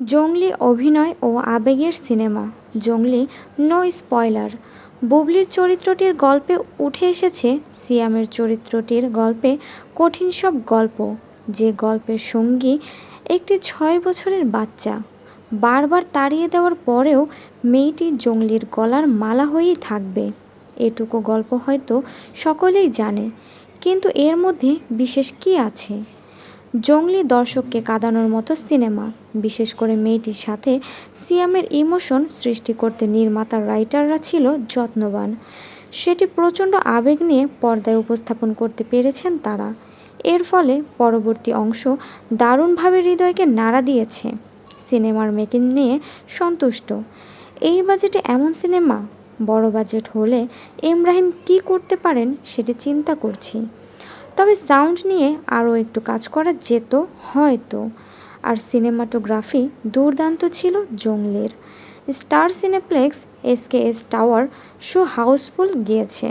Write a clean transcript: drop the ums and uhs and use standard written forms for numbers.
জংলি অভিনয় ও আবেগের সিনেমা জংলি, নো স্পয়লার। বুবলির চরিত্রটির গল্পে উঠে এসেছে সিয়ামের চরিত্রটির গল্পে কঠিন সব গল্প, যে গল্পের সঙ্গী একটি 6 বছরের বাচ্চা। বারবার তাড়িয়ে দেওয়ার পরেও মেয়েটি জংলির গলার মালা হয়েই থাকবে, এটুকু গল্প হয়তো সকলেই জানে, কিন্তু এর মধ্যে বিশেষ কী আছে? জংলি দর্শককে কাঁদানোর মতো সিনেমা, বিশেষ করে মেয়েটির সাথে সিয়ামের ইমোশন সৃষ্টি করতে নির্মাতা রাইটাররা ছিল যত্নবান। সেটি প্রচণ্ড আবেগ নিয়ে পর্দায় উপস্থাপন করতে পেরেছেন তারা। এর ফলে পরবর্তী অংশ দারুণভাবে হৃদয়কে নাড়া দিয়েছে। সিনেমার মেকিং নিয়ে সন্তুষ্ট। এই বাজেটে এমন সিনেমা, বড় বাজেট হলে ইব্রাহিম কী করতে পারেন সেটি চিন্তা করছি। তবে সাউন্ড নিয়ে আরও একটু কাজ করা যেত হয়তো। আর সিনেমাটোগ্রাফি দুর্দান্ত ছিল জংলির। Star cineplex, SKS tower show house full গিয়েছে।